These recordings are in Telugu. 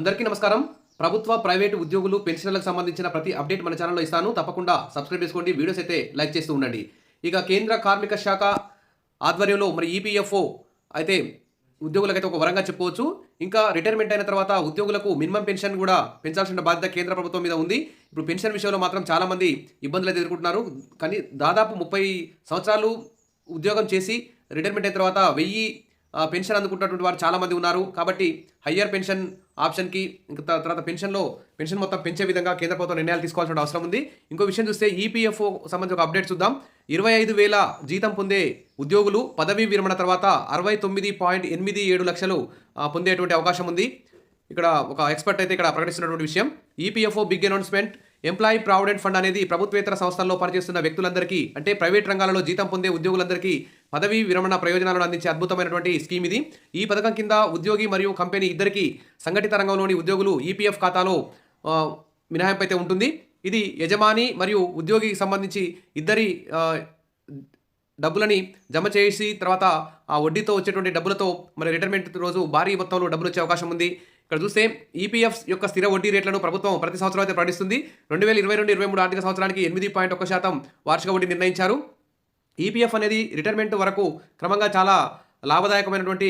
అందరికీ నమస్కారం. ప్రభుత్వ, ప్రైవేటు ఉద్యోగులు, పెన్షనర్లకు సంబంధించిన ప్రతి అప్డేట్ మన ఛానల్‌లో ఇస్తాను. తప్పకుండా సబ్స్క్రైబ్ చేసుకోండి. వీడియోస్ అయితే లైక్ చేస్తూ ఉండండి. ఇక కేంద్ర కార్మిక శాఖ ఆధ్వర్యంలో ఈపీఎఫ్ఓ అయితే ఉద్యోగులకైతే ఒక వరంగా చెప్పుకోవచ్చు. ఇంకా రిటైర్మెంట్ అయిన తర్వాత ఉద్యోగులకు మినిమం పెన్షన్ కూడా పెంచాల్సిన బాధ్యత కేంద్ర ప్రభుత్వం మీద ఉంది. ఇప్పుడు పెన్షన్ విషయంలో మాత్రం చాలామంది ఇబ్బందులు అయితే ఎదుర్కొంటున్నారు. కానీ దాదాపు 30 సంవత్సరాలు ఉద్యోగం చేసి రిటైర్మెంట్ అయిన తర్వాత 1000 పెన్షన్ అందుకుంటున్నటువంటి వారు చాలామంది ఉన్నారు. కాబట్టి హయ్యర్ పెన్షన్ ఆప్షన్కి ఇంకా తర్వాత పెన్షన్ మొత్తం పెంచే విధంగా కేంద్ర ప్రభుత్వం నిర్ణయాలు తీసుకోవాల్సిన అవసరం ఉంది. ఇంకో విషయం చూస్తే ఈపీఎఫ్ఓ సంబంధించి ఒక అప్డేట్ చూద్దాం. 25,000 జీతం పొందే ఉద్యోగులు పదవీ విరమణ తర్వాత 69.87 లక్షలు పొందేటువంటి అవకాశం ఉంది. ఇక్కడ ఒక ఎక్స్పర్ట్ అయితే ఇక్కడ ప్రకటిస్తున్నటువంటి విషయం. EPFO big announcement. Employee provident fund అనేది ప్రభుత్వేతర సంస్థల్లో పనిచేస్తున్న వ్యక్తులందరికీ, అంటే ప్రైవేట్ రంగాలలో జీతం పొందే ఉద్యోగులందరికీ పదవీ విరమణ ప్రయోజనాలను అందించే అద్భుతమైనటువంటి స్కీమ్ ఇది. ఈ పథకం కింద ఉద్యోగి మరియు కంపెనీ ఇద్దరికీ సంఘటిత రంగంలోని ఉద్యోగులు ఈపీఎఫ్ ఖాతాలో మినహాయింపు అయితే ఉంటుంది. ఇది యజమాని మరియు ఉద్యోగికి సంబంధించి ఇద్దరి డబ్బులని జమ చేసి తర్వాత ఆ వడ్డీతో వచ్చేటువంటి డబ్బులతో రిటైర్మెంట్ రోజు భారీ మొత్తంలో డబ్బులు వచ్చే అవకాశం ఉంది. ఇక్కడ చూస్తే ఈపీఎఫ్ యొక్క స్థిర వడ్డీ రేట్లను ప్రభుత్వం ప్రతి సంవత్సరం అయితే ప్రకటిస్తుంది. 2022-23 ఆర్థిక సంవత్సరానికి 8.1% వార్షిక వడ్డీ నిర్ణయించారు. ఈపీఎఫ్ అనేది రిటైర్మెంట్ వరకు క్రమంగా చాలా లాభదాయకమైనటువంటి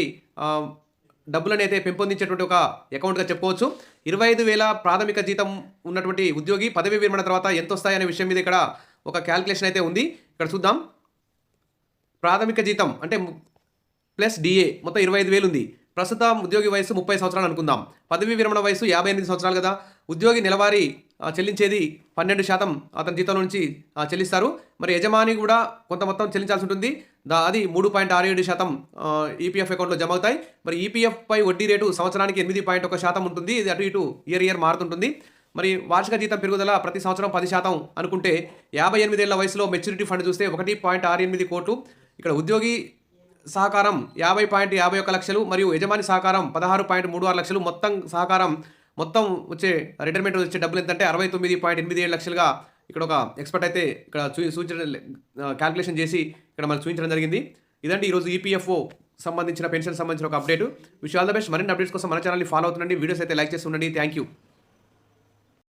డబ్బులను అయితే పెంపొందించేటువంటి ఒక అకౌంట్గా చెప్పుకోవచ్చు. 25,000 ప్రాథమిక జీతం ఉన్నటువంటి ఉద్యోగి పదవి విరమణ తర్వాత ఎంత వస్తాయనే విషయం మీద ఇక్కడ ఒక క్యాల్కులేషన్ అయితే ఉంది. ఇక్కడ చూద్దాం. ప్రాథమిక జీతం అంటే ప్లస్ డిఏ మొత్తం 25,000 ఉంది. ప్రస్తుతం ఉద్యోగి వయసు 30 సంవత్సరాలు అనుకుందాం. పదవీ విరమణ వయసు 58 సంవత్సరాలు కదా. ఉద్యోగి నెలవారీ చెల్లించేది 12% అతని జీతం నుంచి చెల్లిస్తారు. యజమాని కూడా కొంత మొత్తం చెల్లించాల్సి ఉంటుంది. అది 3.67% ఈపీఎఫ్ అకౌంట్లో జమ అవుతాయి. ఈపీఎఫ్ పై వడ్డీ రేటు సంవత్సరానికి 8.1% ఉంటుంది. ఇది అటు ఇటు ఇయర్ మారుతుంటుంది. వార్షిక జీతం పెరుగుదల ప్రతి సంవత్సరం 10% అనుకుంటే 58 ఏళ్ల వయసులో మెచ్యూరిటీ ఫండ్ చూస్తే 1.68 కోట్లు. ఇక్కడ ఉద్యోగి సహకారం 50.51 లక్షలు మరియు యజమాని సహకారం 16.36 లక్షలు. మొత్తం వచ్చే రిటైర్మెంట్ వచ్చే డబ్బులు ఎంతంటే 69.87 లక్షలుగా ఇక్కడ ఒక ఎక్స్పర్ట్ అయితే ఇక్కడ క్యాల్కులేషన్ చేసి ఇక్కడ మనకు చూపించడం జరిగింది. ఇదండి ఈరోజు ఈపీఎఫ్ఓ సంబంధించిన పెన్షన్ సంబంధించిన ఒక update. Wish all the best. మరిన్ని అప్డేట్స్ కోసం మన ఛానల్ని ఫాలో అవుతుండండి. వీడియోస్ అయితే లైక్ చేసి ఉండండి. Thank you.